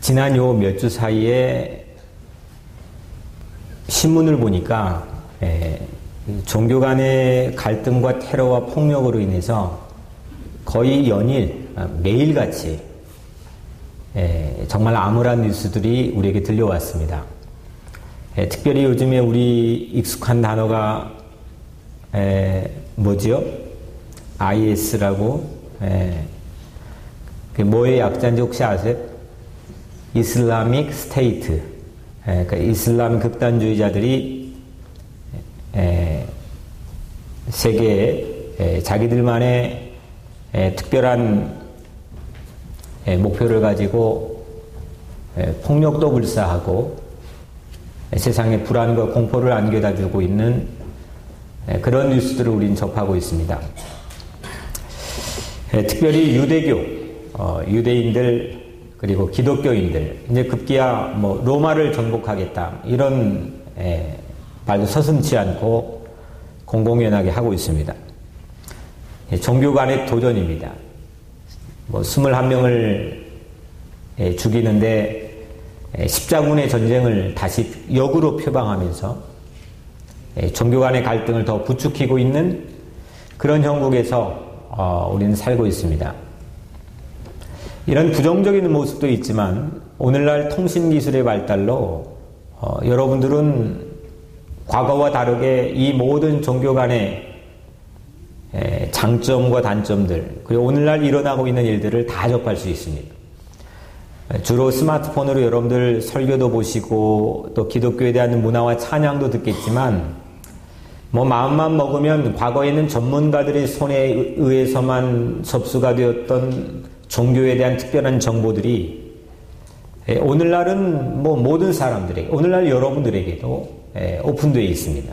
지난 요 몇 주 사이에 신문을 보니까 종교 간의 갈등과 테러와 폭력으로 인해서 거의 연일 매일같이 정말 암울한 뉴스들이 우리에게 들려왔습니다. 특별히 요즘에 우리 익숙한 단어가 뭐지요? IS라고 뭐의 약자인지 혹시 아세요? 이슬라믹 스테이트. 그러니까 이슬람 극단주의자들이 세계에 자기들만의 특별한 목표를 가지고 폭력도 불사하고 세상에 불안과 공포를 안겨다 주고 있는 그런 뉴스들을 우리는 접하고 있습니다. 특별히 유대교, 유대인들 그리고 기독교인들 이제 급기야 로마를 정복하겠다 이런 말도 서슴지 않고 공공연하게 하고 있습니다. 종교 간의 도전입니다. 21명을 죽이는데 십자군의 전쟁을 다시 역으로 표방하면서 종교 간의 갈등을 더 부추기고 있는 그런 형국에서 우리는 살고 있습니다. 이런 부정적인 모습도 있지만 오늘날 통신기술의 발달로 여러분들은 과거와 다르게 이 모든 종교 간의 장점과 단점들 그리고 오늘날 일어나고 있는 일들을 다 접할 수 있습니다. 주로 스마트폰으로 여러분들 설교도 보시고 또 기독교에 대한 문화와 찬양도 듣겠지만 마음만 먹으면 과거에는 전문가들의 손에 의해서만 접수가 되었던 종교에 대한 특별한 정보들이 오늘날은 모든 사람들에게 오늘날 여러분들에게도 오픈되어 있습니다.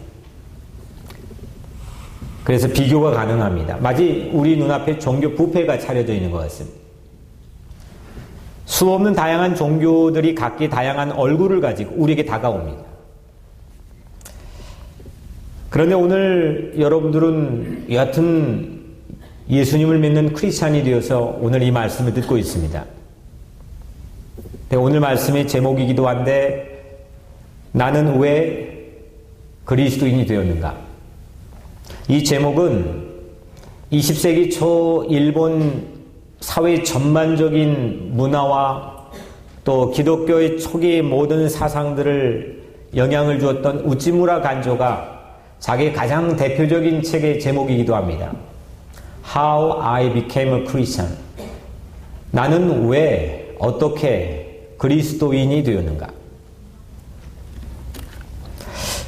그래서 비교가 가능합니다. 마치 우리 눈앞에 종교 뷔페가 차려져 있는 것 같습니다. 수없는 다양한 종교들이 각기 다양한 얼굴을 가지고 우리에게 다가옵니다. 그런데 오늘 여러분들은 여하튼 예수님을 믿는 크리스찬이 되어서 오늘 이 말씀을 듣고 있습니다. 오늘 말씀의 제목이기도 한데 나는 왜 그리스도인이 되었는가? 이 제목은 20세기 초 일본 사회 전반적인 문화와 또 기독교의 초기의 모든 사상들을 영향을 주었던 우찌무라 간조가 자기의 가장 대표적인 책의 제목이기도 합니다. How I Became a Christian. 나는 왜 어떻게 그리스도인이 되었는가?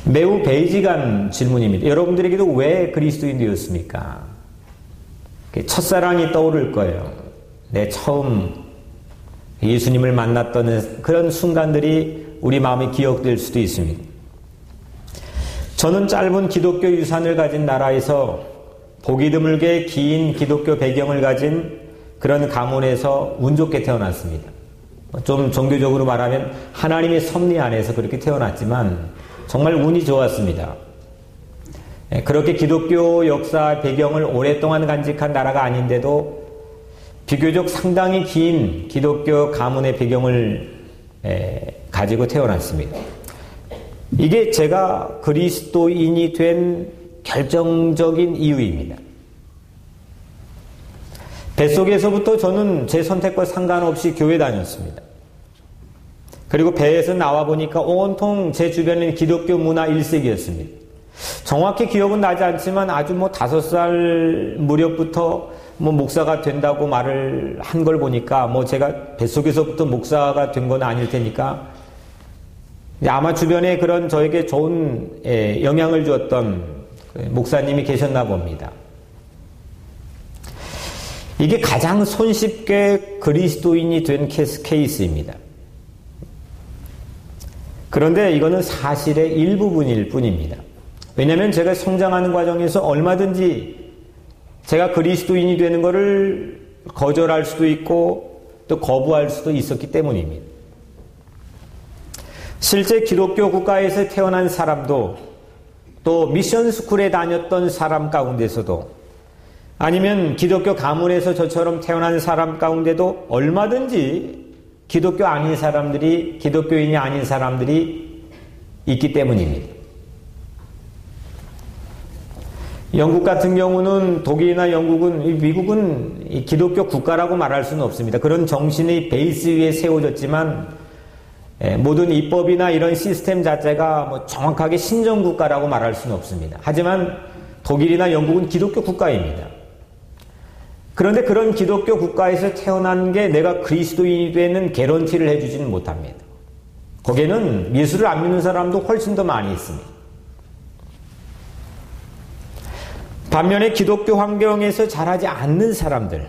매우 베이직한 질문입니다. 여러분들에게도 왜 그리스도인 되었습니까? 첫사랑이 떠오를 거예요. 처음 예수님을 만났던 그런 순간들이 우리 마음에 기억될 수도 있습니다. 저는 짧은 기독교 유산을 가진 나라에서 보기 드물게 긴 기독교 배경을 가진 그런 가문에서 운 좋게 태어났습니다. 좀 종교적으로 말하면 하나님의 섭리 안에서 그렇게 태어났지만 정말 운이 좋았습니다. 그렇게 기독교 역사 배경을 오랫동안 간직한 나라가 아닌데도 비교적 상당히 긴 기독교 가문의 배경을 가지고 태어났습니다. 이게 제가 그리스도인이 된 결정적인 이유입니다. 뱃속에서부터 저는 제 선택과 상관없이 교회 다녔습니다. 그리고 배에서 나와 보니까 온통 제 주변은 기독교 문화 일색이었습니다. 정확히 기억은 나지 않지만 아주 5살 무렵부터 목사가 된다고 말을 한 걸 보니까 제가 뱃속에서부터 목사가 된 건 아닐 테니까 아마 주변에 그런 저에게 좋은 영향을 주었던 목사님이 계셨나 봅니다. 이게 가장 손쉽게 그리스도인이 된 케이스입니다. 그런데 이거는 사실의 일부분일 뿐입니다. 왜냐하면 제가 성장하는 과정에서 얼마든지 제가 그리스도인이 되는 것을 거절할 수도 있고 또 거부할 수도 있었기 때문입니다. 실제 기독교 국가에서 태어난 사람도 또 미션 스쿨에 다녔던 사람 가운데서도 아니면 기독교 가문에서 저처럼 태어난 사람 가운데도 얼마든지 기독교 아닌 사람들이, 기독교인이 아닌 사람들이 있기 때문입니다. 영국 같은 경우는, 독일이나 영국은, 미국은 기독교 국가라고 말할 수는 없습니다. 그런 정신의 베이스 위에 세워졌지만 모든 입법이나 이런 시스템 자체가 정확하게 신정국가라고 말할 수는 없습니다. 하지만 독일이나 영국은 기독교 국가입니다. 그런데 그런 기독교 국가에서 태어난 게 내가 그리스도인이 되는 개런티를 해주지는 못합니다. 거기에는 예수를 안 믿는 사람도 훨씬 더 많이 있습니다. 반면에 기독교 환경에서 자라지 않는 사람들,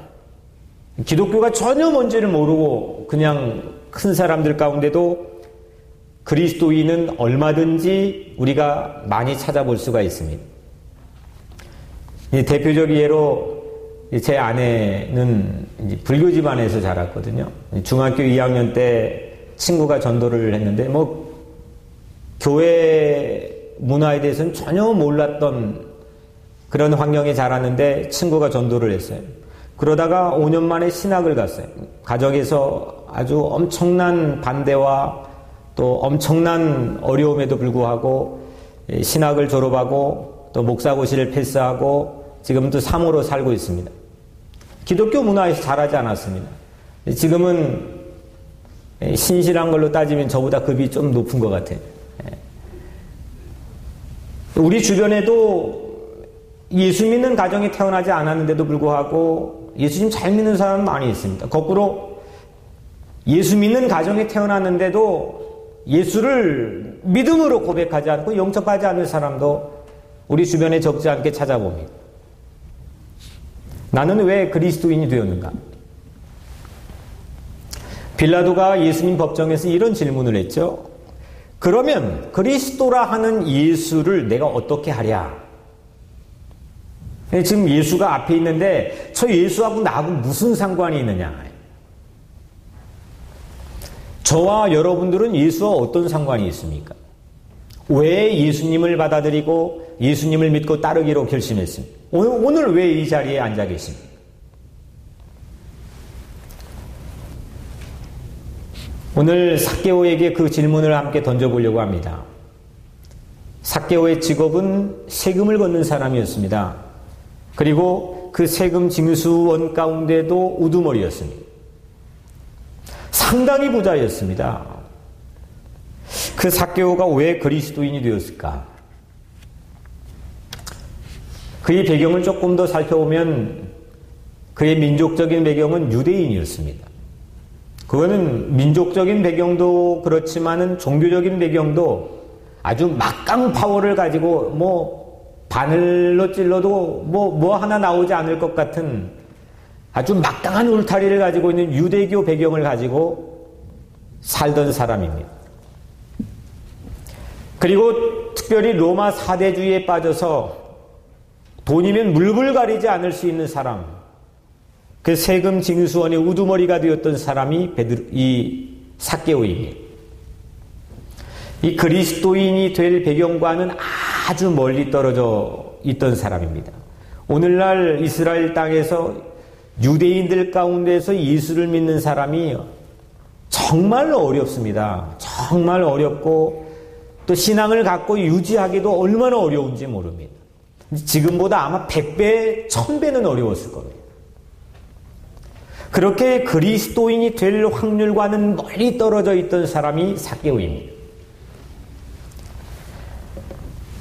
기독교가 전혀 뭔지를 모르고 그냥 큰 사람들 가운데도 그리스도인은 얼마든지 우리가 많이 찾아볼 수가 있습니다. 대표적 예로 제 아내는 불교 집안에서 자랐거든요. 중학교 2학년 때 친구가 전도를 했는데 교회 문화에 대해서는 전혀 몰랐던 그런 환경에 자랐는데 친구가 전도를 했어요. 그러다가 5년 만에 신학을 갔어요. 가정에서 아주 엄청난 반대와 또 엄청난 어려움에도 불구하고 신학을 졸업하고 또 목사고시를 패스하고 지금도 사모로 살고 있습니다. 기독교 문화에서 자라지 않았습니다. 지금은 신실한 걸로 따지면 저보다 급이 좀 높은 것 같아요. 우리 주변에도 예수 믿는 가정에 태어나지 않았는데도 불구하고 예수님 잘 믿는 사람은 많이 있습니다. 거꾸로 예수 믿는 가정에 태어났는데도 예수를 믿음으로 고백하지 않고 영접하지 않는 사람도 우리 주변에 적지 않게 찾아봅니다. 나는 왜 그리스도인이 되었는가? 빌라도가 예수님 법정에서 이런 질문을 했죠. 그러면 그리스도라 하는 예수를 내가 어떻게 하랴? 지금 예수가 앞에 있는데 저 예수하고 나하고 무슨 상관이 있느냐? 저와 여러분들은 예수와 어떤 상관이 있습니까? 왜 예수님을 받아들이고 예수님을 믿고 따르기로 결심했습니까? 오늘 왜 이 자리에 앉아 계십니까? 오늘 삭개오에게 그 질문을 함께 던져보려고 합니다. 삭개오의 직업은 세금을 걷는 사람이었습니다. 그리고 그 세금 징수원 가운데도 우두머리였습니다. 상당히 부자였습니다. 그 삭개오가 왜 그리스도인이 되었을까? 그의 배경을 조금 더 살펴보면 그의 민족적인 배경은 유대인이었습니다. 그거는 민족적인 배경도 그렇지만은 종교적인 배경도 아주 막강 파워를 가지고 바늘로 찔러도 뭐 하나 나오지 않을 것 같은 아주 막강한 울타리를 가지고 있는 유대교 배경을 가지고 살던 사람입니다. 그리고 특별히 로마 사대주의에 빠져서 돈이면 물불 가리지 않을 수 있는 사람, 그 세금 징수원의 우두머리가 되었던 사람이 이 삭개오입니다. 이 그리스도인이 될 배경과는 아주 멀리 떨어져 있던 사람입니다. 오늘날 이스라엘 땅에서 유대인들 가운데서 예수를 믿는 사람이 정말 어렵습니다. 정말 어렵고 또 신앙을 갖고 유지하기도 얼마나 어려운지 모릅니다. 지금보다 아마 100배, 1000배는 어려웠을 겁니다. 그렇게 그리스도인이 될 확률과는 멀리 떨어져 있던 사람이 삭개오입니다.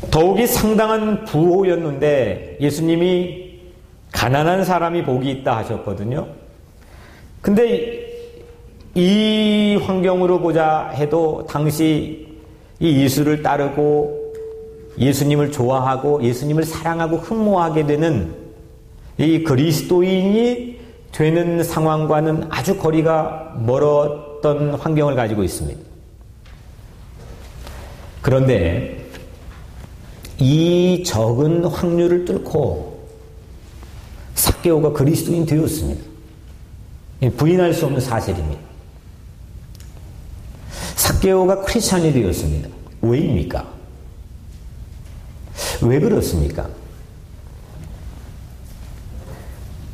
더욱이 상당한 부호였는데 예수님이 가난한 사람이 복이 있다 하셨거든요. 근데 이 환경으로 보자 해도 당시 이 예수를 따르고 예수님을 좋아하고 예수님을 사랑하고 흠모하게 되는 이 그리스도인이 되는 상황과는 아주 거리가 멀었던 환경을 가지고 있습니다. 그런데 이 적은 확률을 뚫고 삭개오가 그리스도인 되었습니다. 부인할 수 없는 사실입니다. 삭개오가 크리스찬이 되었습니다. 왜입니까? 왜 그렇습니까?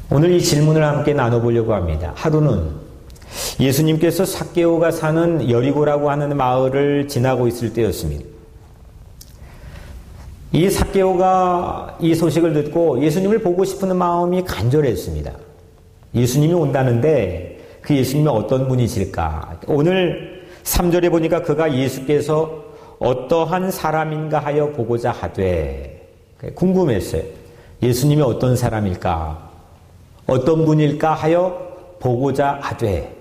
오늘 이 질문을 함께 나눠보려고 합니다. 하루는 예수님께서 삭개오가 사는 여리고라고 하는 마을을 지나고 있을 때였습니다. 이 삭개오가 이 소식을 듣고 예수님을 보고 싶은 마음이 간절했습니다. 예수님이 온다는데 그 예수님이 어떤 분이실까? 오늘 3절에 보니까 그가 예수께서 어떠한 사람인가 하여 보고자 하되, 궁금했어요. 예수님이 어떤 사람일까? 어떤 분일까 하여 보고자 하되.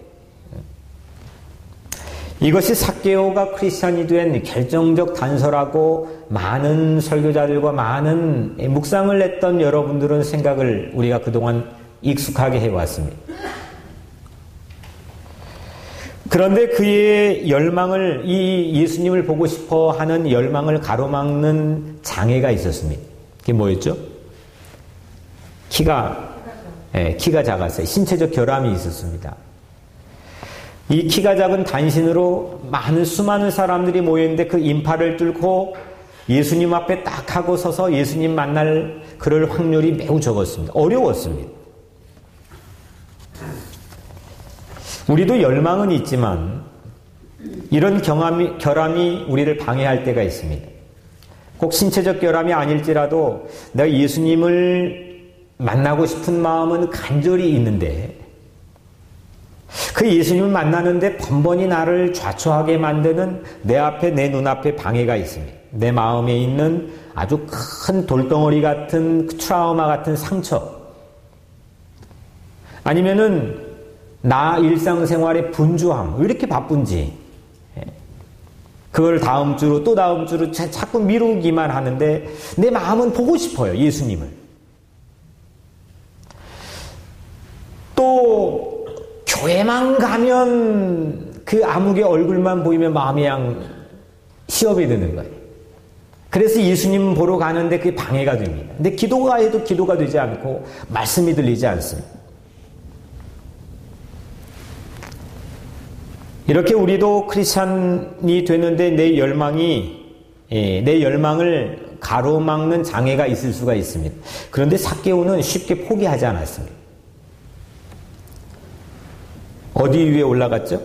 이것이 삭개오가 크리스찬이 된 결정적 단서라고 많은 설교자들과 많은 묵상을 했던 여러분들은 생각을 우리가 그동안 익숙하게 해왔습니다. 그런데 그의 열망을, 이 예수님을 보고 싶어 하는 열망을 가로막는 장애가 있었습니다. 그게 뭐였죠? 키가 작았어요. 신체적 결함이 있었습니다. 이 키가 작은 단신으로 수많은 사람들이 모였는데 그 인파를 뚫고 예수님 앞에 딱 하고 서서 예수님 만날 그럴 확률이 매우 적었습니다. 어려웠습니다. 우리도 열망은 있지만 이런 결함이 우리를 방해할 때가 있습니다. 꼭 신체적 결함이 아닐지라도 내가 예수님을 만나고 싶은 마음은 간절히 있는데 그 예수님을 만나는데 번번이 나를 좌초하게 만드는 내 눈앞에 방해가 있습니다. 내 마음에 있는 아주 큰 돌덩어리 같은 트라우마 같은 상처, 아니면은 나 일상생활의 분주함, 왜 이렇게 바쁜지, 그걸 다음 주로 또 다음 주로 자꾸 미루기만 하는데 내 마음은 보고 싶어요, 예수님을. 또 교회만 가면 그 아무개 얼굴만 보이면 마음이 그냥 시험이 드는 거예요. 그래서 예수님 보러 가는데 그게 방해가 됩니다. 근데 기도가 해도 기도가 되지 않고 말씀이 들리지 않습니다. 이렇게 우리도 크리스찬이 되는데 내 열망을 가로막는 장애가 있을 수가 있습니다. 그런데 삭개오는 쉽게 포기하지 않았습니다. 어디 위에 올라갔죠?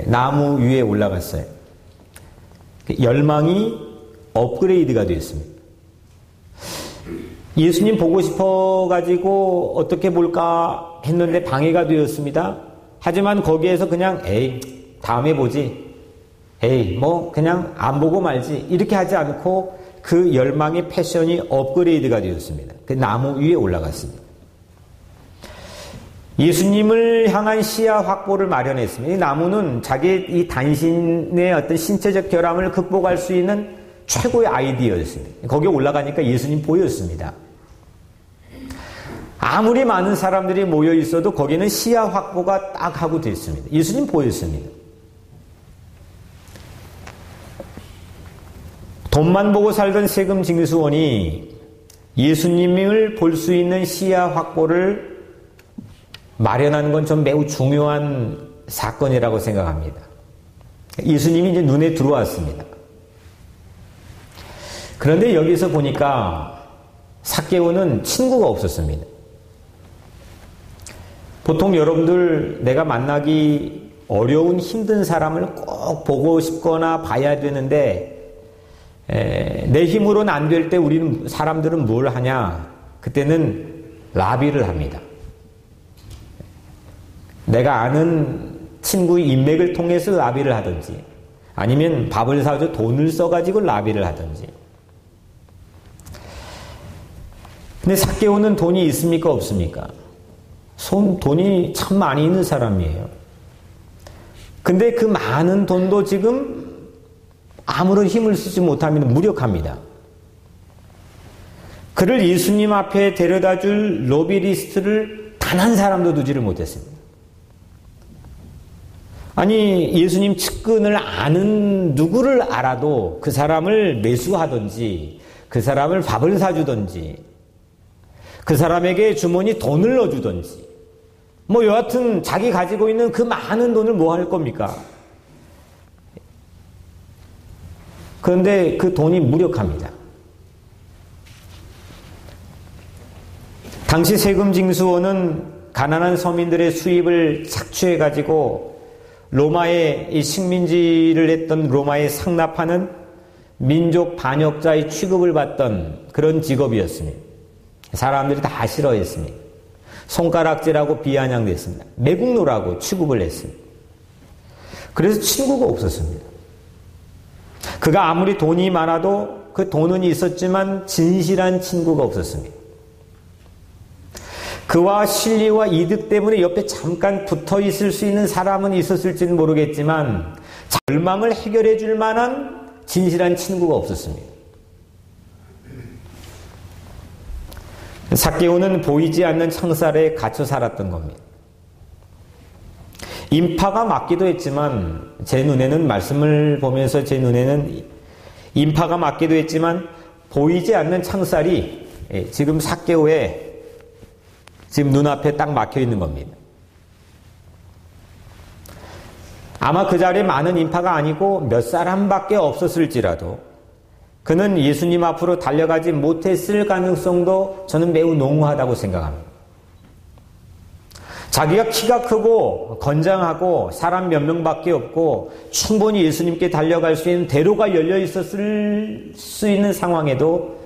나무 위에 올라갔어요. 열망이 업그레이드가 되었습니다. 예수님 보고 싶어가지고 어떻게 볼까 했는데 방해가 되었습니다. 하지만 거기에서 그냥 다음에 보지, 그냥 안 보고 말지, 이렇게 하지 않고 그 열망의 패션이 업그레이드가 되었습니다. 그 나무 위에 올라갔습니다. 예수님을 향한 시야 확보를 마련했습니다. 이 나무는 자기 이 단신의 어떤 신체적 결함을 극복할 수 있는 최고의 아이디어였습니다. 거기에 올라가니까 예수님 보였습니다. 아무리 많은 사람들이 모여 있어도 거기는 시야 확보가 딱 하고 됐습니다. 예수님 보였습니다. 돈만 보고 살던 세금 징수원이 예수님을 볼 수 있는 시야 확보를 마련하는 건 좀 매우 중요한 사건이라고 생각합니다. 예수님이 이제 눈에 들어왔습니다. 그런데 여기서 보니까 삭개오는 친구가 없었습니다. 보통 여러분들 내가 만나기 어려운 힘든 사람을 꼭 보고 싶거나 봐야 되는데 내 힘으로는 안 될 때 사람들은 뭘 하냐? 그때는 라비를 합니다. 내가 아는 친구의 인맥을 통해서 라비를 하든지 아니면 밥을 사줘 돈을 써가지고 라비를 하든지. 근데 삭개오는 돈이 있습니까? 없습니까? 돈이 참 많이 있는 사람이에요. 근데 그 많은 돈도 지금 아무런 힘을 쓰지 못하면 무력합니다. 그를 예수님 앞에 데려다 줄 로비리스트를 단 한 사람도 두지를 못했습니다. 아니, 예수님 측근을 아는 누구를 알아도 그 사람을 매수하든지 그 사람을 밥을 사주든지 그 사람에게 주머니 돈을 넣어주든지 여하튼 자기 가지고 있는 그 많은 돈을 뭐 할 겁니까? 그런데 그 돈이 무력합니다. 당시 세금징수원은 가난한 서민들의 수입을 착취해가지고 로마의 이 식민지를 했던 로마에 상납하는 민족 반역자의 취급을 받던 그런 직업이었습니다. 사람들이 다 싫어했습니다. 손가락질하고 비아냥댔습니다. 매국노라고 취급을 했습니다. 그래서 친구가 없었습니다. 그가 아무리 돈이 많아도 그 돈은 있었지만 진실한 친구가 없었습니다. 그와 실리와 이득 때문에 옆에 잠깐 붙어 있을 수 있는 사람은 있었을지는 모르겠지만 절망을 해결해 줄 만한 진실한 친구가 없었습니다. 삭개오는 보이지 않는 창살에 갇혀 살았던 겁니다. 인파가 맞기도 했지만 제 눈에는 말씀을 보면서 제 눈에는 인파가 맞기도 했지만 보이지 않는 창살이 지금 삭개오의 지금 눈앞에 딱 막혀 있는 겁니다. 아마 그 자리에 많은 인파가 아니고 몇 사람밖에 없었을지라도 그는 예수님 앞으로 달려가지 못했을 가능성도 저는 매우 농후하다고 생각합니다. 자기가 키가 크고 건장하고 사람 몇 명밖에 없고 충분히 예수님께 달려갈 수 있는 대로가 열려 있었을 수 있는 상황에도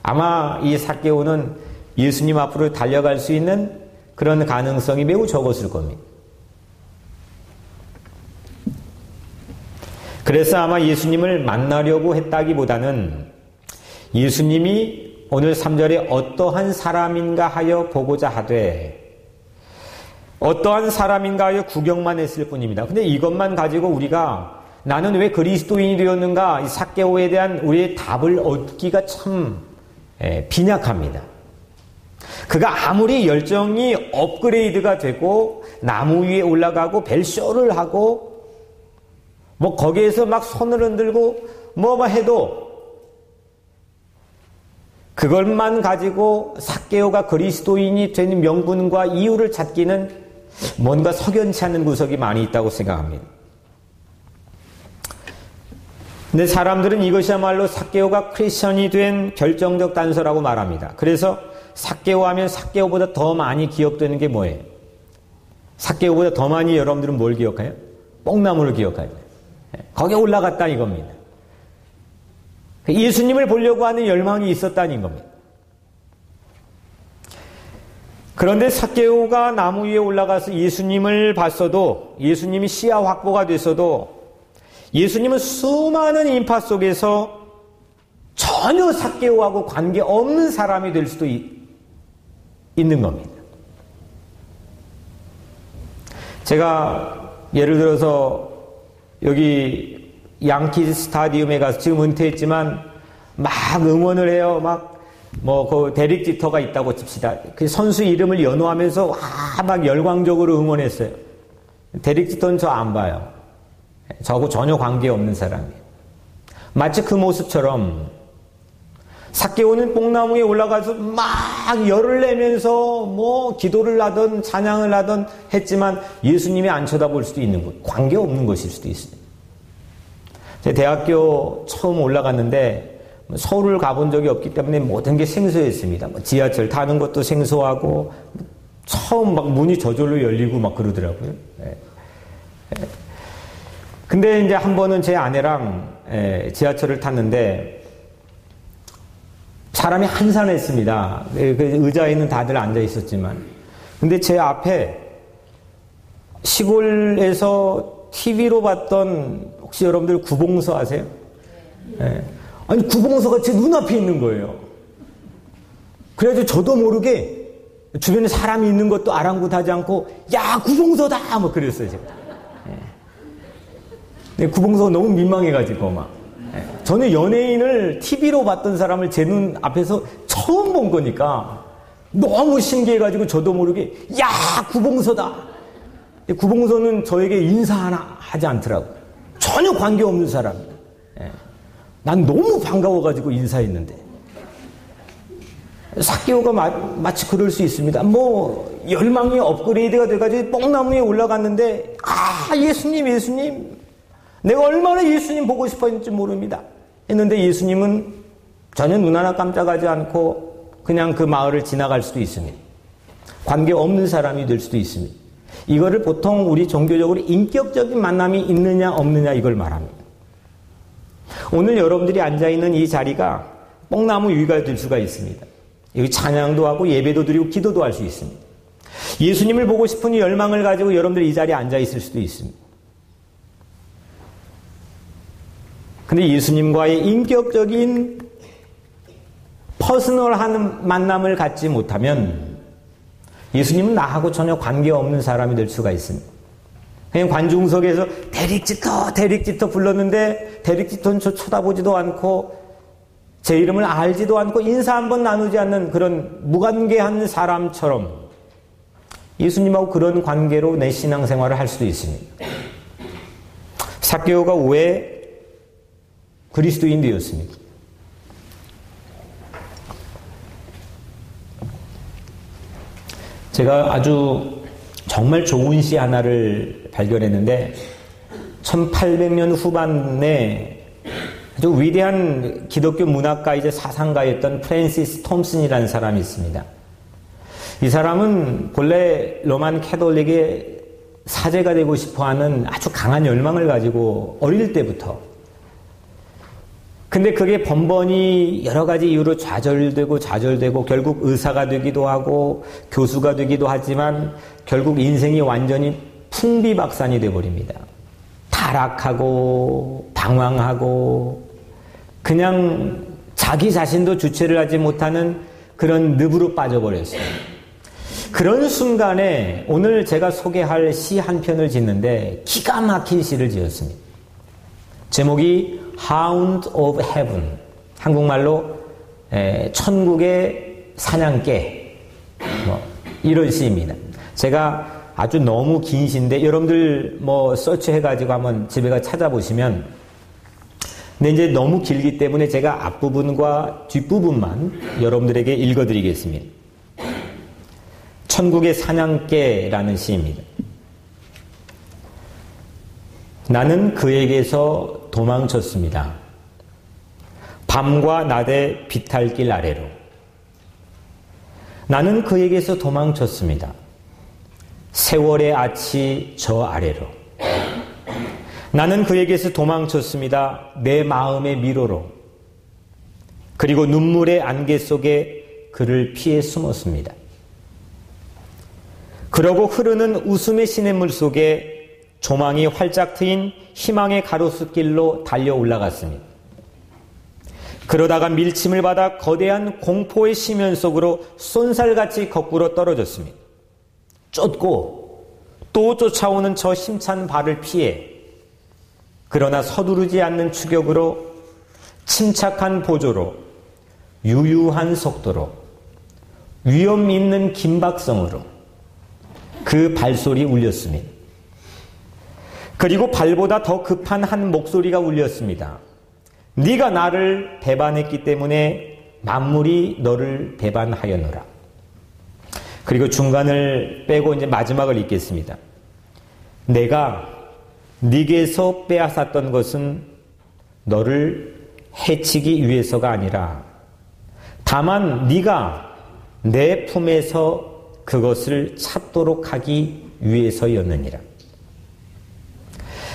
아마 이 삭개오는 예수님 앞으로 달려갈 수 있는 그런 가능성이 매우 적었을 겁니다. 그래서 아마 예수님을 만나려고 했다기보다는 예수님이 오늘 3절에 어떠한 사람인가 하여 보고자 하되 어떠한 사람인가 하여 구경만 했을 뿐입니다. 근데 이것만 가지고 우리가 나는 왜 그리스도인이 되었는가 이 삭개오에 대한 우리의 답을 얻기가 참 빈약합니다. 그가 아무리 열정이 업그레이드가 되고 나무 위에 올라가고 벨쇼를 하고 뭐 거기에서 막 손을 흔들고 뭐 해도 그것만 가지고 삭개오가 그리스도인이 되는 명분과 이유를 찾기는 뭔가 석연치 않은 구석이 많이 있다고 생각합니다. 근데 사람들은 이것이야말로 삭개오가 크리스천이 된 결정적 단서라고 말합니다. 그래서 삭개오 하면 삭개오보다 더 많이 기억되는 게 뭐예요? 삭개오보다 더 많이 여러분들은 뭘 기억해요? 뽕나무를 기억해요. 거기에 올라갔다 이겁니다. 예수님을 보려고 하는 열망이 있었다는 겁니다. 그런데 삭개오가 나무 위에 올라가서 예수님을 봤어도 예수님이 시야 확보가 됐어도 예수님은 수많은 인파 속에서 전혀 삭개오하고 관계없는 사람이 될 수도 있는 겁니다. 제가 예를 들어서 여기 양키 스타디움에 가서 지금 은퇴했지만 막 응원을 해요. 그 데릭 지터가 있다고 칩시다. 그 선수 이름을 연호하면서 막 열광적으로 응원했어요. 데릭 지터는 저 안 봐요. 저하고 전혀 관계없는 사람이에요. 마치 그 모습처럼 삭개오는 뽕나무에 올라가서 막 열을 내면서 뭐 기도를 하든 찬양을 하든 했지만 예수님이 안 쳐다볼 수도 있는 것, 관계없는 것일 수도 있습니다. 제가 대학교 처음 올라갔는데 서울을 가본 적이 없기 때문에 모든 게 생소했습니다. 지하철 타는 것도 생소하고 처음 막 문이 저절로 열리고 막 그러더라고요. 근데 이제 한 번은 제 아내랑 지하철을 탔는데 사람이 한산했습니다. 그 의자에는 다들 앉아 있었지만. 근데 제 앞에 시골에서 TV로 봤던 혹시 여러분들 구봉서 아세요? 네. 아니 구봉서가 제 눈앞에 있는 거예요. 그래가지고 저도 모르게 주변에 사람이 있는 것도 아랑곳하지 않고 야 구봉서다 뭐 그랬어요 제가. 네. 구봉서가 너무 민망해가지고 막. 저는 연예인을 TV로 봤던 사람을 제 눈 앞에서 처음 본 거니까 너무 신기해가지고 저도 모르게 야 구봉서다. 구봉서는 저에게 인사 하나 하지 않더라고요. 전혀 관계없는 사람이에요. 난 너무 반가워가지고 인사했는데 삭개오가 마치 그럴 수 있습니다. 뭐 열망이 업그레이드가 돼가지고 뽕나무에 올라갔는데 예수님 내가 얼마나 예수님 보고 싶었는지 모릅니다. 했는데 예수님은 전혀 눈 하나 깜짝하지 않고 그냥 그 마을을 지나갈 수도 있습니다. 관계없는 사람이 될 수도 있습니다. 이거를 보통 우리 종교적으로 인격적인 만남이 있느냐 없느냐 이걸 말합니다. 오늘 여러분들이 앉아있는 이 자리가 뽕나무 위가 될 수가 있습니다. 여기 찬양도 하고 예배도 드리고 기도도 할 수 있습니다. 예수님을 보고 싶은 열망을 가지고 여러분들이 이 자리에 앉아있을 수도 있습니다. 근데 예수님과의 인격적인 퍼스널한 만남을 갖지 못하면 예수님은 나하고 전혀 관계없는 사람이 될 수가 있습니다. 그냥 관중석에서 대릭지터 불렀는데 대릭지터는 저 쳐다보지도 않고 제 이름을 알지도 않고 인사 한번 나누지 않는 그런 무관계한 사람처럼 예수님하고 그런 관계로 내 신앙생활을 할 수도 있습니다. 삭개오가 왜 그리스도인 되었습니까? 제가 아주 정말 좋은 시 하나를 발견했는데 1800년 후반에 아주 위대한 기독교 문학가이자 사상가였던 프랜시스 톰슨이라는 사람이 있습니다. 이 사람은 본래 로만 캐톨릭의 사제가 되고 싶어하는 아주 강한 열망을 가지고 어릴 때부터, 근데 그게 번번이 여러 가지 이유로 좌절되고 결국 의사가 되기도 하고 교수가 되기도 하지만 결국 인생이 완전히 풍비박산이 되어버립니다. 타락하고 방황하고 그냥 자기 자신도 주체를 하지 못하는 그런 늪으로 빠져버렸어요. 그런 순간에 오늘 제가 소개할 시 한 편을 짓는데 기가 막힌 시를 지었습니다. 제목이 Hound of Heaven, 한국말로 천국의 사냥개, 이런 시입니다. 제가 아주 너무 긴 시인데 여러분들 서치해가지고 한번 집에 가 찾아보시면, 근데 이제 너무 길기 때문에 제가 앞부분과 뒷부분만 여러분들에게 읽어드리겠습니다. 천국의 사냥개라는 시입니다. 나는 그에게서 도망쳤습니다. 밤과 낮의 비탈길 아래로. 나는 그에게서 도망쳤습니다. 세월의 아치 저 아래로. 나는 그에게서 도망쳤습니다. 내 마음의 미로로. 그리고 눈물의 안개 속에 그를 피해 숨었습니다. 그러고 흐르는 웃음의 시냇물 속에 조망이 활짝 트인 희망의 가로수길로 달려 올라갔습니다. 그러다가 밀침을 받아 거대한 공포의 심연 속으로 쏜살같이 거꾸로 떨어졌습니다. 쫓고 또 쫓아오는 저 힘찬 발을 피해, 그러나 서두르지 않는 추격으로, 침착한 보조로, 유유한 속도로, 위험 있는 긴박성으로 그 발소리 울렸습니다. 그리고 발보다 더 급한 한 목소리가 울렸습니다. 네가 나를 배반했기 때문에 만물이 너를 배반하였노라. 그리고 중간을 빼고 이제 마지막을 읽겠습니다. 내가 네게서 빼앗았던 것은 너를 해치기 위해서가 아니라 다만 네가 내 품에서 그것을 찾도록 하기 위해서였느니라.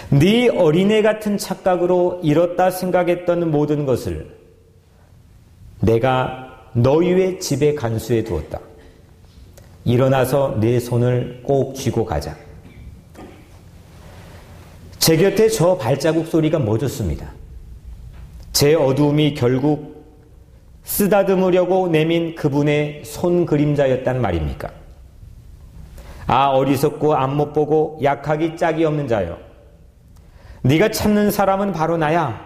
네 어린애 같은 착각으로 잃었다 생각했던 모든 것을 내가 너희의 집에 간수해 두었다. 일어나서 내 손을 꼭 쥐고 가자. 제 곁에 저 발자국 소리가 멎었습니다. 제 어두움이 결국 쓰다듬으려고 내민 그분의 손 그림자였단 말입니까? 아, 어리석고 안못 보고 약하기 짝이 없는 자여, 네가 찾는 사람은 바로 나야.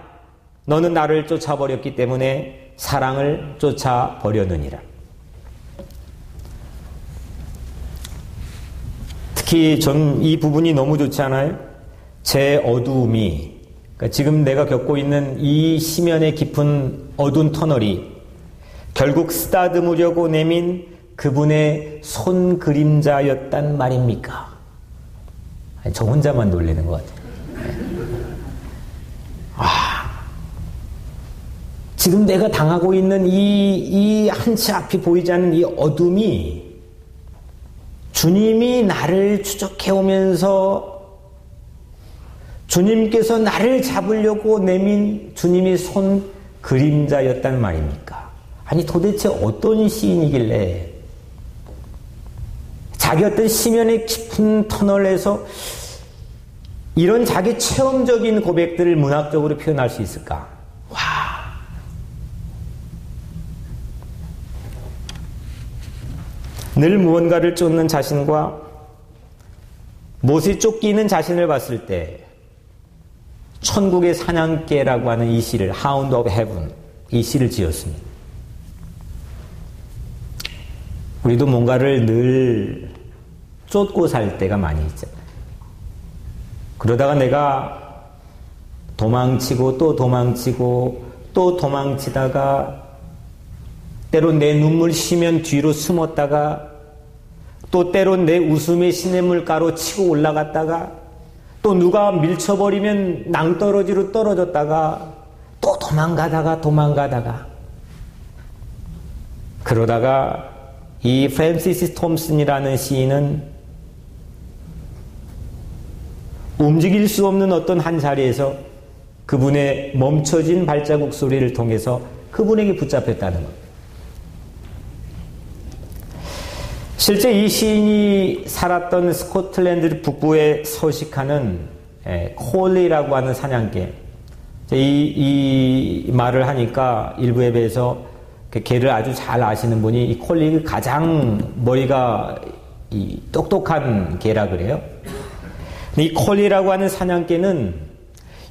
너는 나를 쫓아버렸기 때문에 사랑을 쫓아버렸느니라. 특히 전 이 부분이 너무 좋지 않아요? 제 어두움이, 그러니까 지금 내가 겪고 있는 이 시면의 깊은 어두운 터널이 결국 쓰다듬으려고 내민 그분의 손 그림자였단 말입니까? 아니, 저 혼자만 놀리는 것 같아요. 지금 내가 당하고 있는 이 한치 앞이 보이지 않는 이 어둠이 주님이 나를 추적해 오면서 주님께서 나를 잡으려고 내민 주님의 손 그림자였단 말입니까? 아니 도대체 어떤 시인이길래 자기 어떤 심연의 깊은 터널에서 이런 자기 체험적인 고백들을 문학적으로 표현할 수 있을까? 와! 늘 무언가를 쫓는 자신과 못이 쫓기는 자신을 봤을 때 천국의 사냥개라고 하는 이 시를 Hound of Heaven 이 시를 지었습니다. 우리도 뭔가를 늘 쫓고 살 때가 많이 있잖아요. 그러다가 내가 도망치고 또 도망치고 또 도망치다가 때론 내 눈물 쉬면 뒤로 숨었다가 또 때론 내 웃음의 시냇물가로 치고 올라갔다가 또 누가 밀쳐버리면 낭떠러지로 떨어졌다가 또 도망가다가 그러다가 이 프랜시스 톰슨이라는 시인은 움직일 수 없는 어떤 한 자리에서 그분의 멈춰진 발자국 소리를 통해서 그분에게 붙잡혔다는 겁니다. 실제 이 시인이 살았던 스코틀랜드 북부에 서식하는 콜리라고 하는 사냥개. 이 말을 하니까 일부 예배에서 개를 아주 잘 아시는 분이 이 콜리 가장 머리가 똑똑한 개라 그래요. 이 콜리라고 하는 사냥개는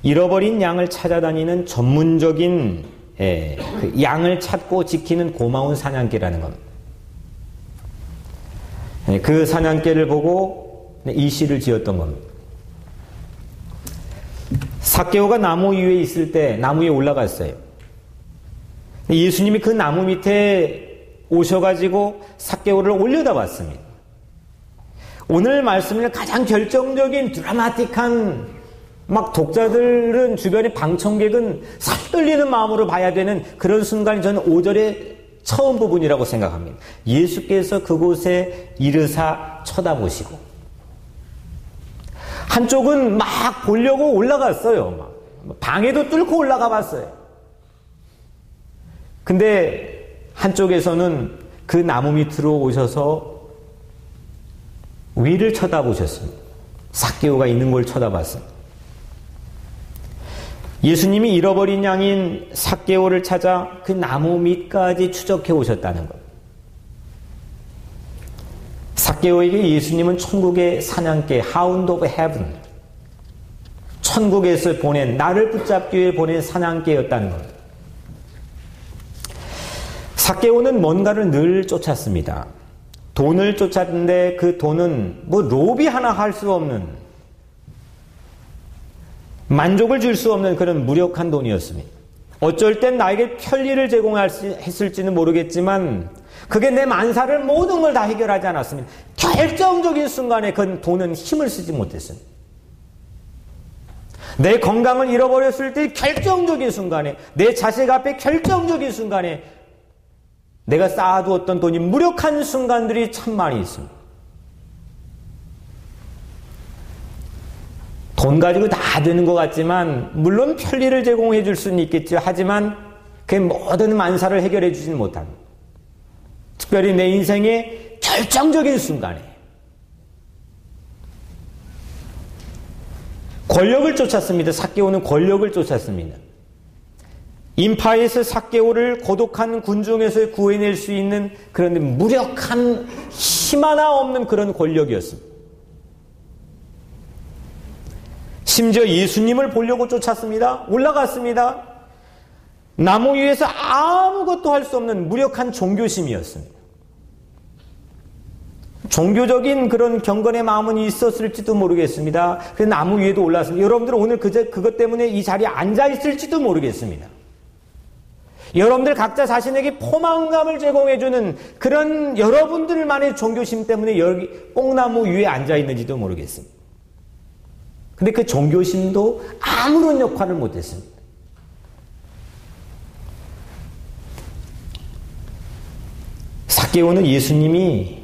잃어버린 양을 찾아다니는 전문적인 그 양을 찾고 지키는 고마운 사냥개라는 겁니다. 그 사냥개를 보고 이 시를 지었던 겁니다. 삭개오가 나무 위에 있을 때 나무 위에 올라갔어요. 예수님이 그 나무 밑에 오셔가지고 삭개오를 올려다 봤습니다. 오늘 말씀을 가장 결정적인 드라마틱한 막 독자들은 주변의 방청객은 살떨리는 마음으로 봐야 되는 그런 순간이 저는 5절의 처음 부분이라고 생각합니다. 예수께서 그곳에 이르사 쳐다보시고 한쪽은 막 보려고 올라갔어요. 막 방에도 뚫고 올라가 봤어요. 근데 한쪽에서는 그 나무 밑으로 오셔서 위를 쳐다보셨습니다. 삭개오가 있는 걸 쳐다봤습니다. 예수님이 잃어버린 양인 삭개오를 찾아 그 나무 밑까지 추적해 오셨다는 것. 삭개오에게 예수님은 천국의 사냥개, Hound of Heaven, 천국에서 보낸, 나를 붙잡기 위해 보낸 사냥개였다는 것. 삭개오는 뭔가를 늘 쫓았습니다. 돈을 쫓았는데 그 돈은 뭐 로비 하나 할 수 없는, 만족을 줄 수 없는 그런 무력한 돈이었습니다. 어쩔 땐 나에게 편리를 제공했을지는 모르겠지만 그게 내 만사를 모든 걸 다 해결하지 않았습니다. 결정적인 순간에 그 돈은 힘을 쓰지 못했습니다. 내 건강을 잃어버렸을 때 결정적인 순간에, 내 자식 앞에 결정적인 순간에 내가 쌓아두었던 돈이 무력한 순간들이 참 많이 있습니다. 돈 가지고 다 되는 것 같지만 물론 편리를 제공해 줄 수는 있겠죠. 하지만 그 모든 만사를 해결해 주지는 못합니다. 특별히 내 인생의 결정적인 순간에 권력을 쫓았습니다. 삭개오는 권력을 쫓았습니다. 인파에서 삭개오를 고독한 군중에서 구해낼 수 있는 그런 무력한 힘 하나 없는 그런 권력이었습니다. 심지어 예수님을 보려고 쫓았습니다. 올라갔습니다. 나무 위에서 아무것도 할 수 없는 무력한 종교심이었습니다. 종교적인 그런 경건의 마음은 있었을지도 모르겠습니다. 그래서 나무 위에도 올랐습니다. 여러분들은 오늘 그것 때문에 이 자리에 앉아 있을지도 모르겠습니다. 여러분들 각자 자신에게 포만감을 제공해주는 그런 여러분들만의 종교심 때문에 여기 뽕나무 위에 앉아 있는지도 모르겠습니다. 근데 그 종교심도 아무런 역할을 못했습니다. 삭개오는 예수님이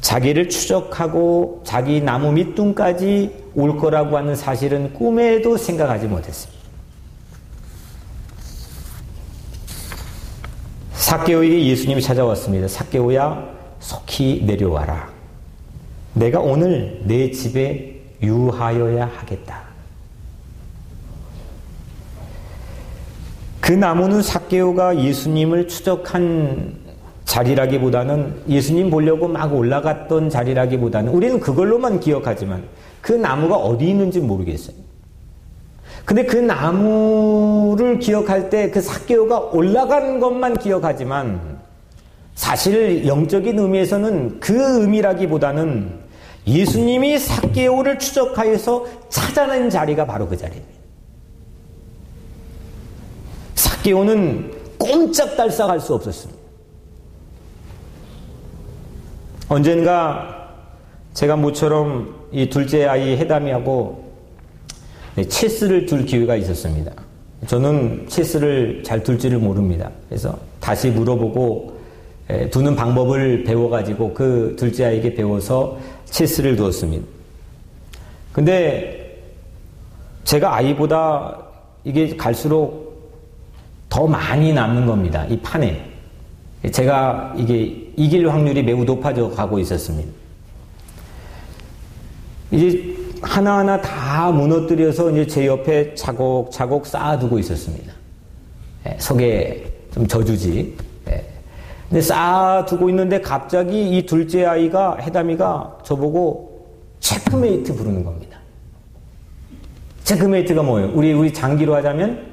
자기를 추적하고 자기 나무 밑둥까지 올 거라고 하는 사실은 꿈에도 생각하지 못했습니다. 삭개오에게 예수님이 찾아왔습니다. 삭개오야, 속히 내려와라. 내가 오늘 내 집에 유하여야 하겠다. 그 나무는 삭개오가 예수님을 추적한 자리라기보다는 예수님 보려고 막 올라갔던 자리라기보다는 우리는 그걸로만 기억하지만 그 나무가 어디 있는지 모르겠어요. 근데 그 나무를 기억할 때 그 삭개오가 올라간 것만 기억하지만 사실 영적인 의미에서는 그 의미라기보다는 예수님이 삭개오를 추적하여서 찾아낸 자리가 바로 그 자리입니다. 삭개오는 꼼짝달싹할 수 없었습니다. 언젠가 제가 모처럼 이 둘째 아이 해담이하고 체스를 둘 기회가 있었습니다. 저는 체스를 잘 둘 줄을 모릅니다. 그래서 다시 물어보고 두는 방법을 배워가지고 그 둘째 아이에게 배워서 체스를 두었습니다. 근데 제가 아이보다 이게 갈수록 더 많이 남는 겁니다. 이 판에. 제가 이게 이길 확률이 매우 높아져 가고 있었습니다. 이제 하나하나 다 무너뜨려서 이제 제 옆에 차곡차곡 쌓아두고 있었습니다. 속에 좀 저주지. 근데 쌓아두고 있는데 갑자기 이 둘째 아이가, 해담이가 저보고 체크메이트 부르는 겁니다. 체크메이트가 뭐예요? 우리 장기로 하자면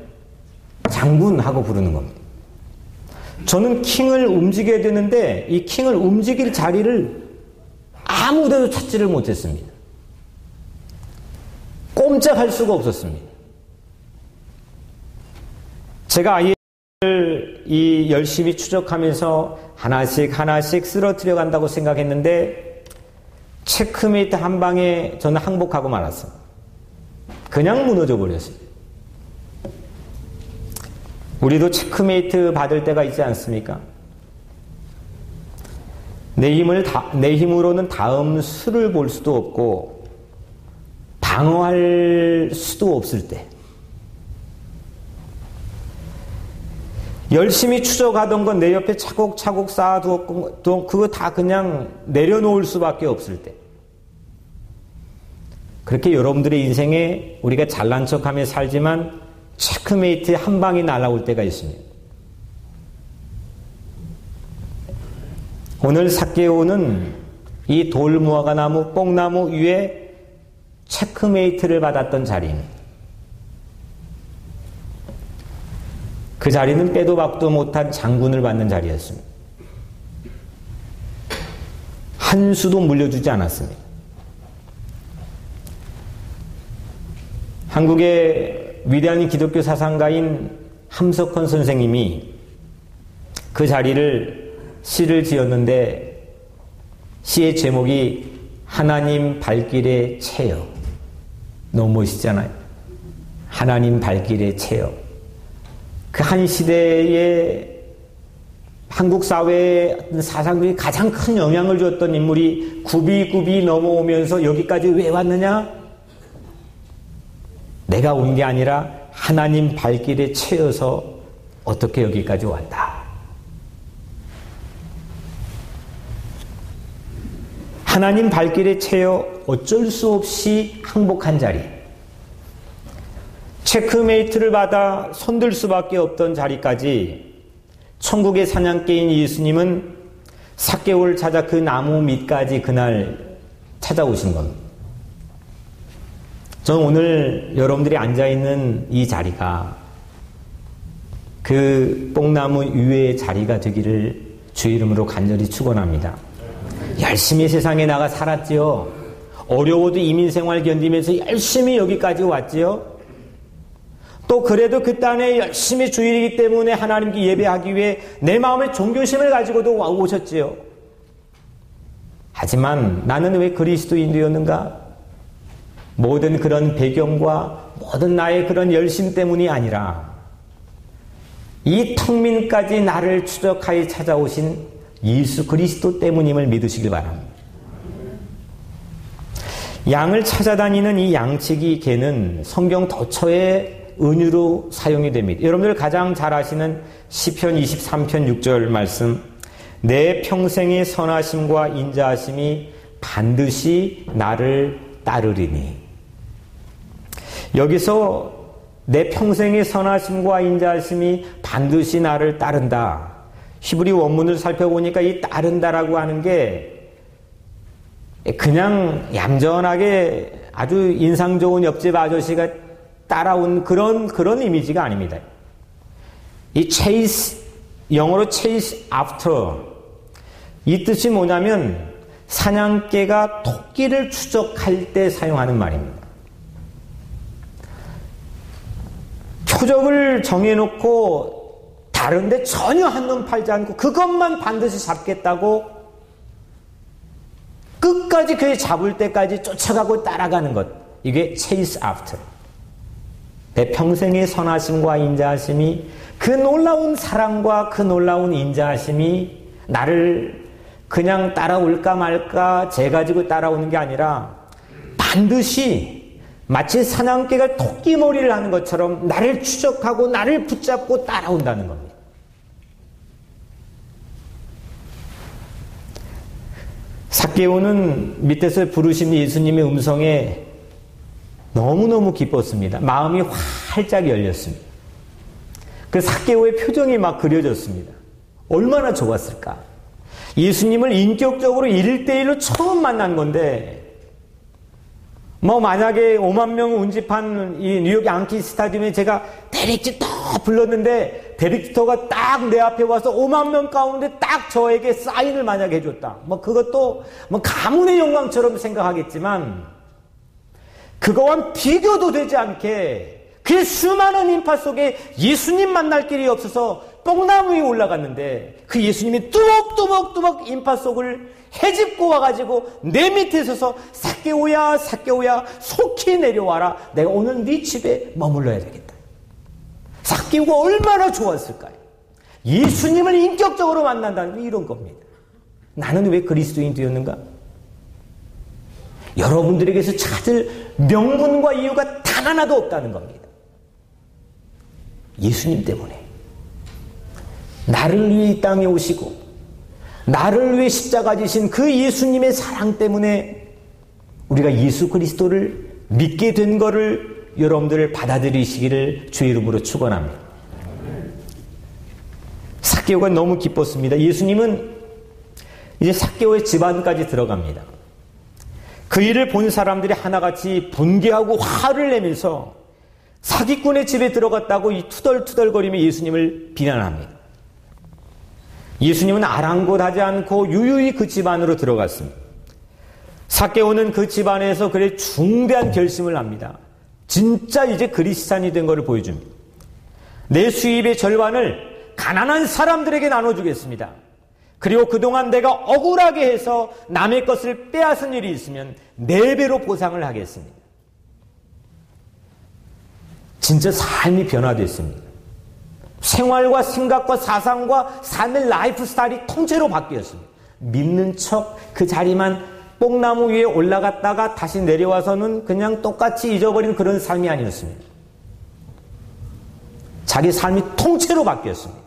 장군하고 부르는 겁니다. 저는 킹을 움직여야 되는데 이 킹을 움직일 자리를 아무 데도 찾지를 못했습니다. 꼼짝할 수가 없었습니다. 제가 아이를 열심히 추적하면서 하나씩 쓰러뜨려 간다고 생각했는데 체크메이트 한 방에 저는 항복하고 말았어요. 그냥 무너져 버렸어요. 우리도 체크메이트 받을 때가 있지 않습니까? 내 힘으로는 다음 수를 볼 수도 없고 방어할 수도 없을 때, 열심히 추적하던 건 내 옆에 차곡차곡 쌓아두었고 그거 다 그냥 내려놓을 수밖에 없을 때, 그렇게 여러분들의 인생에 우리가 잘난 척하며 살지만 체크메이트 한 방이 날아올 때가 있습니다. 오늘 삭개오는 이 돌무화과나무, 뽕나무 위에 체크메이트를 받았던 자리입니다. 그 자리는 빼도 박도 못한 장군을 받는 자리였습니다. 한 수도 물려주지 않았습니다. 한국의 위대한 기독교 사상가인 함석헌 선생님이 그 자리를 시를 지었는데 시의 제목이 하나님 발길에 채여. 너무 멋있잖아요. 하나님 발길에 채여. 그 한 시대에 한국 사회의 사상들이 가장 큰 영향을 줬던 인물이 굽이굽이 넘어오면서 여기까지 왜 왔느냐? 내가 온 게 아니라 하나님 발길에 채여서 어떻게 여기까지 왔다. 하나님 발길에 채여 어쩔 수 없이 항복한 자리, 체크메이트를 받아 손들 수밖에 없던 자리까지 천국의 사냥개인 예수님은 삭개오를 찾아 그 나무 밑까지 그날 찾아오신 겁니다. 저는 오늘 여러분들이 앉아있는 이 자리가 그 뽕나무 위의 자리가 되기를 주의 이름으로 간절히 축원합니다. 열심히 세상에 나가 살았지요. 어려워도 이민생활 견디면서 열심히 여기까지 왔지요. 또 그래도 그 땅에 열심히 주일이기 때문에 하나님께 예배하기 위해 내 마음의 종교심을 가지고도 오셨지요. 하지만 나는 왜 그리스도인 되었는가? 모든 그런 배경과 모든 나의 그런 열심 때문이 아니라 이 턱민까지 나를 추적하여 찾아오신 예수 그리스도 때문임을 믿으시길 바랍니다. 양을 찾아다니는 이 양치기 개는 성경 도처에 은유로 사용이 됩니다. 여러분들 가장 잘 아시는 시편 23편 6절 말씀, 내 평생의 선하심과 인자하심이 반드시 나를 따르리니. 여기서 내 평생의 선하심과 인자하심이 반드시 나를 따른다. 히브리 원문을 살펴보니까 이 따른다라고 하는 게 그냥 얌전하게 아주 인상 좋은 옆집 아저씨가 따라온 그런 이미지가 아닙니다. 이 chase, 영어로 chase after, 이 뜻이 뭐냐면 사냥개가 토끼를 추적할 때 사용하는 말입니다. 표적을 정해놓고 다른데 전혀 한눈 팔지 않고 그것만 반드시 잡겠다고 끝까지 그에 잡을 때까지 쫓아가고 따라가는 것, 이게 chase after. 내 평생의 선하심과 인자하심이, 그 놀라운 사랑과 그 놀라운 인자하심이 나를 그냥 따라올까 말까 재 가지고 따라오는 게 아니라 반드시 마치 사냥개가 토끼몰이를 하는 것처럼 나를 추적하고 나를 붙잡고 따라온다는 겁니다. 삭개오는 밑에서 부르신 예수님의 음성에 너무너무 기뻤습니다. 마음이 활짝 열렸습니다. 그 삭개오의 표정이 막 그려졌습니다. 얼마나 좋았을까? 예수님을 인격적으로 1대1로 처음 만난 건데, 만약에 5만 명을 운집한 이 뉴욕 양키 스타디움에 제가 데릭지터 불렀는데, 데릭지터가 딱 내 앞에 와서 5만 명 가운데 딱 저에게 사인을 만약에 해줬다. 그것도 가문의 영광처럼 생각하겠지만, 그거와 비교도 되지 않게 그 수많은 인파 속에 예수님 만날 길이 없어서 뽕나무 위에 올라갔는데, 그 예수님이 뚜벅뚜벅 인파 속을 헤집고 와가지고 내 밑에 서서 삭개오야 삭개오야 속히 내려와라. 내가 오늘 네 집에 머물러야 되겠다. 삭개오가 얼마나 좋았을까요? 예수님을 인격적으로 만난다는 게 이런 겁니다. 나는 왜 그리스도인이 되었는가? 여러분들에게서 찾을 명분과 이유가 단 하나도 없다는 겁니다. 예수님 때문에. 나를 위해 이 땅에 오시고 나를 위해 십자가 지신 그 예수님의 사랑 때문에 우리가 예수 그리스도를 믿게 된 것을 여러분들 받아들이시기를 주의 이름으로 축원합니다. 삭개오가 너무 기뻤습니다. 예수님은 이제 삭개오의 집안까지 들어갑니다. 그 일을 본 사람들이 하나같이 분개하고 화를 내면서 사기꾼의 집에 들어갔다고 이 투덜투덜거리며 예수님을 비난합니다. 예수님은 아랑곳하지 않고 유유히 그 집안으로 들어갔습니다. 삭개오는 그 집안에서 그래 중대한 결심을 합니다. 진짜 이제 그리스찬이 된 것을 보여줍니다. 내 수입의 절반을 가난한 사람들에게 나눠주겠습니다. 그리고 그동안 내가 억울하게 해서 남의 것을 빼앗은 일이 있으면 4배로 보상을 하겠습니다. 진짜 삶이 변화됐습니다. 생활과 생각과 사상과 삶의 라이프 스타일이 통째로 바뀌었습니다. 믿는 척 그 자리만 뽕나무 위에 올라갔다가 다시 내려와서는 그냥 똑같이 잊어버린 그런 삶이 아니었습니다. 자기 삶이 통째로 바뀌었습니다.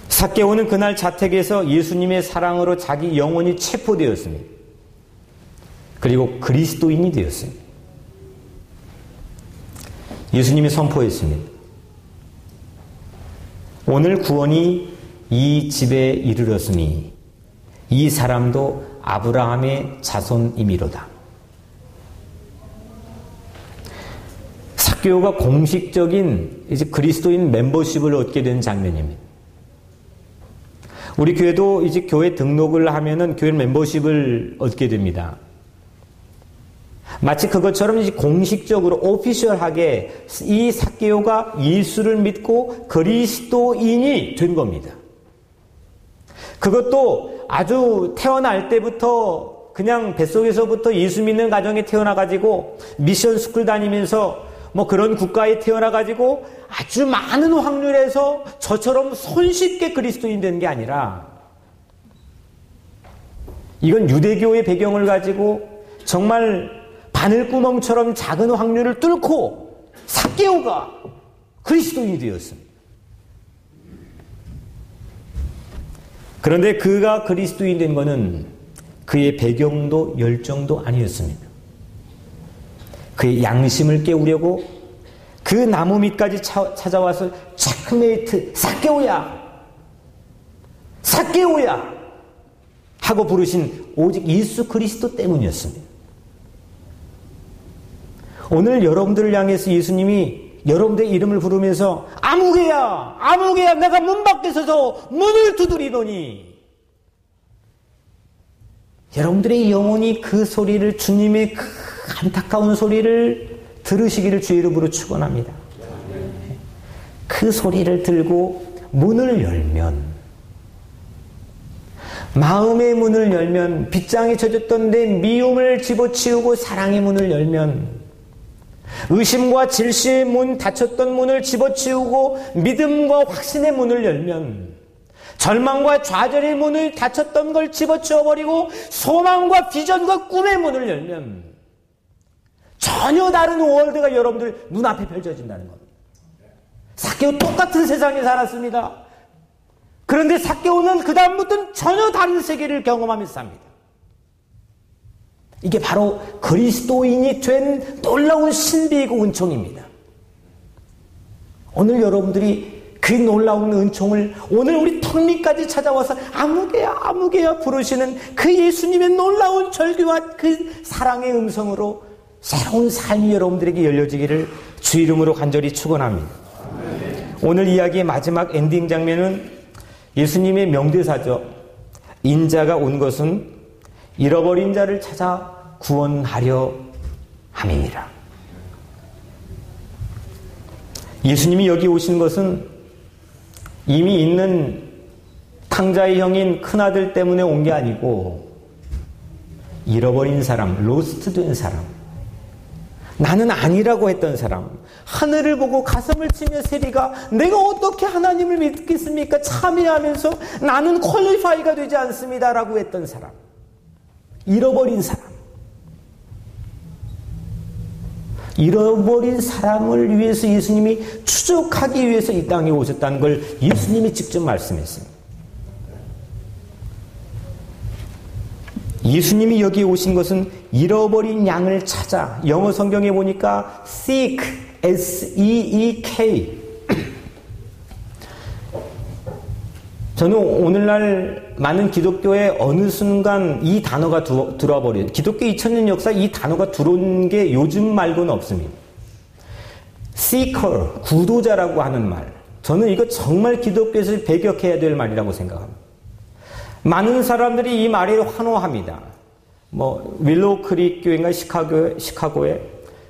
삭개오는 그날 자택에서 예수님의 사랑으로 자기 영혼이 체포되었습니다. 그리고 그리스도인이 되었습니다. 예수님이 선포했습니다. 오늘 구원이 이 집에 이르렀으니 이 사람도 아브라함의 자손이미로다. 삭개오가 공식적인 이제 그리스도인 멤버십을 얻게 된 장면입니다. 우리 교회도 이제 교회 등록을 하면은 교회 멤버십을 얻게 됩니다. 마치 그것처럼 이제 공식적으로 오피셜하게 이 삭개오가 예수를 믿고 그리스도인이 된 겁니다. 그것도 아주 태어날 때부터 그냥 뱃속에서부터 예수 믿는 가정에 태어나가지고 미션 스쿨 다니면서 그런 국가에 태어나가지고 아주 많은 확률에서 저처럼 손쉽게 그리스도인 되는 게 아니라 이건 유대교의 배경을 가지고 정말 바늘구멍처럼 작은 확률을 뚫고 삭개오가 그리스도인이 되었습니다. 그런데 그가 그리스도인 된 것은 그의 배경도 열정도 아니었습니다. 그의 양심을 깨우려고 그 나무 밑까지 찾아와서 체크메이트, 삭개오야 하고 부르신 오직 예수 그리스도 때문이었습니다. 오늘 여러분들을 향해서 예수님이 여러분들의 이름을 부르면서 아무개야 내가 문 밖에 서서 문을 두드리더니 여러분들의 영혼이 그 소리를, 주님의 그 안타까운 소리를 들으시기를 주의 이름으로 축원합니다. 그 소리를 들고 문을 열면, 마음의 문을 열면, 빗장에 젖었던 내 미움을 집어치우고 사랑의 문을 열면, 의심과 질시의 문, 닫혔던 문을 집어치우고 믿음과 확신의 문을 열면, 절망과 좌절의 문을 닫혔던 걸 집어치워버리고 소망과 비전과 꿈의 문을 열면 전혀 다른 월드가 여러분들 눈앞에 펼쳐진다는 겁니다. 삭개오 똑같은 세상에 살았습니다. 그런데 삭개오는 그 다음부터는 전혀 다른 세계를 경험하면서 삽니다. 이게 바로 그리스도인이 된 놀라운 신비이고 은총입니다. 오늘 여러분들이 그 놀라운 은총을 오늘 우리 턱밑까지 찾아와서 아무개야 부르시는 그 예수님의 놀라운 절규와 그 사랑의 음성으로 새로운 삶이 여러분들에게 열려지기를 주 이름으로 간절히 축원합니다. 오늘 이야기의 마지막 엔딩 장면은 예수님의 명대사죠. 인자가 온 것은 잃어버린 자를 찾아 구원하려 함이니라. 예수님이 여기 오신 것은 이미 있는 탕자의 형인 큰아들 때문에 온 게 아니고 잃어버린 사람, 로스트된 사람, 나는 아니라고 했던 사람, 하늘을 보고 가슴을 치며 세리가 내가 어떻게 하나님을 믿겠습니까? 참여하면서 나는 퀄리파이가 되지 않습니다라고 했던 사람, 잃어버린 사람, 잃어버린 사람을 위해서 예수님이 추적하기 위해서 이 땅에 오셨다는 걸 예수님이 직접 말씀했습니다. 예수님이 여기에 오신 것은 잃어버린 양을 찾아, 영어 성경에 보니까 seek, S-E-E-K. 저는 오늘날 많은 기독교에 어느 순간 이 단어가 들어와 버려요. 기독교 2000년 역사 이 단어가 들어온 게 요즘 말고는 없습니다. seeker, 구도자라고 하는 말. 저는 이거 정말 기독교에서 배격해야 될 말이라고 생각합니다. 많은 사람들이 이 말에 환호합니다. 윌로우 크릭 교회인가 시카고에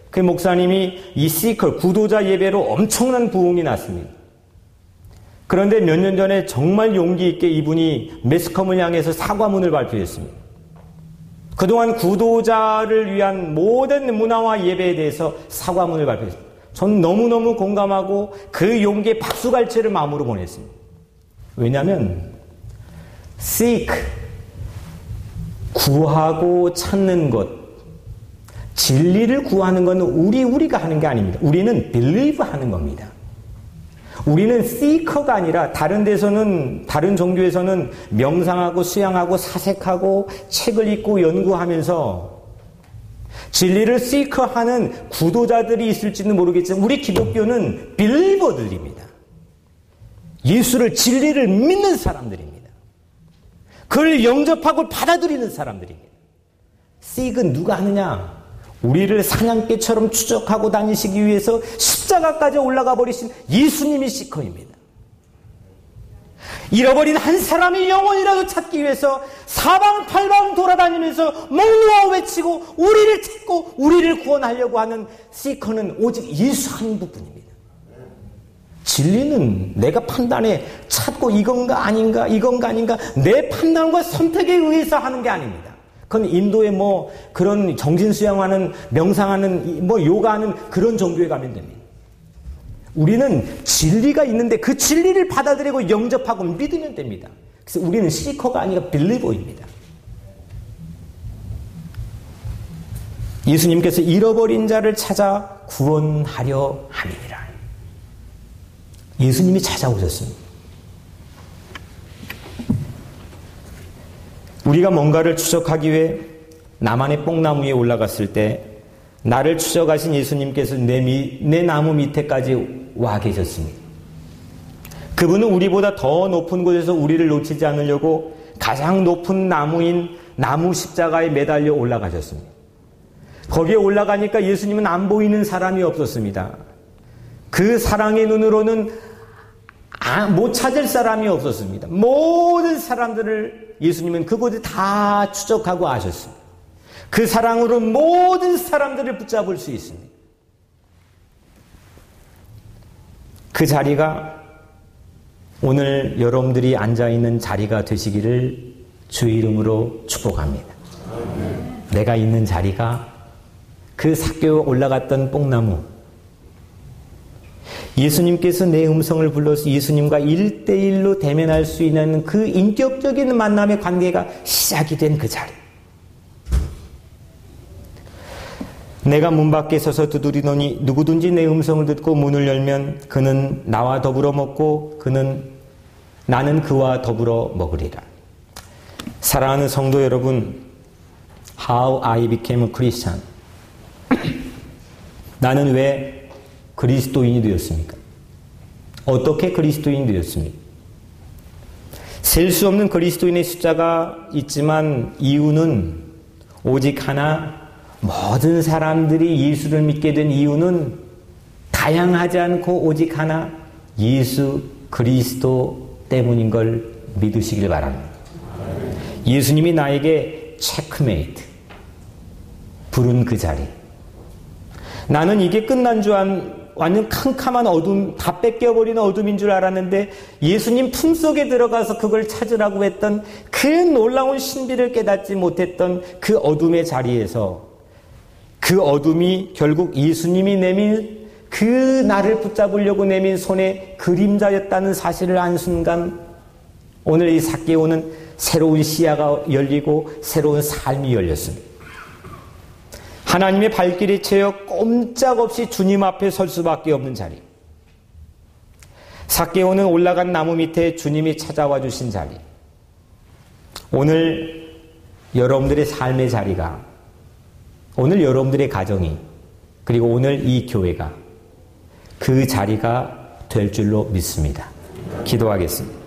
그 목사님이 이 seeker, 구도자 예배로 엄청난 부흥이 났습니다. 그런데 몇 년 전에 정말 용기 있게 이분이 매스컴을 향해서 사과문을 발표했습니다. 그동안 구도자를 위한 모든 문화와 예배에 대해서 사과문을 발표했습니다. 전 너무너무 공감하고 그 용기에 박수갈채를 마음으로 보냈습니다. 왜냐하면 seek, 구하고 찾는 것, 진리를 구하는 건 우리가 하는 게 아닙니다. 우리는 believe 하는 겁니다. 우리는 seeker가 아니라 다른 데서는, 다른 종교에서는 명상하고 수양하고 사색하고 책을 읽고 연구하면서 진리를 seeker하는 구도자들이 있을지는 모르겠지만 우리 기독교는 believer들입니다. 예수를, 진리를 믿는 사람들입니다. 그를 영접하고 받아들이는 사람들입니다. seek은 누가 하느냐? 우리를 사냥개처럼 추적하고 다니시기 위해서 십자가까지 올라가 버리신 예수님이 시커입니다. 잃어버린 한 사람의 영혼이라도 찾기 위해서 사방팔방 돌아다니면서 목놓아 외치고 우리를 찾고 우리를 구원하려고 하는 시커는 오직 예수 한 분뿐입니다. 진리는 내가 판단해 찾고 이건가 아닌가 내 판단과 선택에 의해서 하는 게 아닙니다. 그건 인도의 그런 정신수양하는, 명상하는, 요가하는 그런 종교에 가면 됩니다. 우리는 진리가 있는데 그 진리를 받아들이고 영접하고 믿으면 됩니다. 그래서 우리는 시커가 아니라 빌리버입니다. 예수님께서 잃어버린 자를 찾아 구원하려 함이니라. 예수님이 찾아오셨습니다. 우리가 뭔가를 추적하기 위해 나만의 뽕나무 위에 올라갔을 때 나를 추적하신 예수님께서 내 나무 밑에까지 와 계셨습니다. 그분은 우리보다 더 높은 곳에서 우리를 놓치지 않으려고 가장 높은 나무인 나무 십자가에 매달려 올라가셨습니다. 거기에 올라가니까 예수님은 안 보이는 사람이 없었습니다. 그 사랑의 눈으로는 못 찾을 사람이 없었습니다. 모든 사람들을 예수님은 그곳에 다 추적하고 아셨습니다. 그 사랑으로 모든 사람들을 붙잡을 수 있습니다. 그 자리가 오늘 여러분들이 앉아있는 자리가 되시기를 주의 이름으로 축복합니다. 내가 있는 자리가 그 삭개오 올라갔던 뽕나무, 예수님께서 내 음성을 불러서 예수님과 1대1로 대면할 수 있는 그 인격적인 만남의 관계가 시작이 된 그 자리. 내가 문 밖에 서서 두드리노니 누구든지 내 음성을 듣고 문을 열면 그는 나와 더불어 먹고 나는 그와 더불어 먹으리라. 사랑하는 성도 여러분, How I became a Christian. 나는 왜 그리스도인이 되었습니까? 어떻게 그리스도인이 되었습니까? 셀 수 없는 그리스도인의 숫자가 있지만 이유는 오직 하나, 모든 사람들이 예수를 믿게 된 이유는 다양하지 않고 오직 하나, 예수 그리스도 때문인 걸 믿으시길 바랍니다. 예수님이 나에게 체크메이트 부른 그 자리. 나는 이게 끝난 줄 완전 캄캄한 어둠, 다 뺏겨버리는 어둠인 줄 알았는데 예수님 품속에 들어가서 그걸 찾으라고 했던 그 놀라운 신비를 깨닫지 못했던 그 어둠의 자리에서 그 어둠이 결국 예수님이 내민 그 나를 붙잡으려고 내민 손의 그림자였다는 사실을 안 순간 오늘 이 삭개오는 새로운 시야가 열리고 새로운 삶이 열렸습니다. 하나님의 발길이 채여 꼼짝없이 주님 앞에 설 수밖에 없는 자리. 삭개오는 올라간 나무 밑에 주님이 찾아와 주신 자리. 오늘 여러분들의 삶의 자리가, 오늘 여러분들의 가정이, 그리고 오늘 이 교회가 그 자리가 될 줄로 믿습니다. 기도하겠습니다.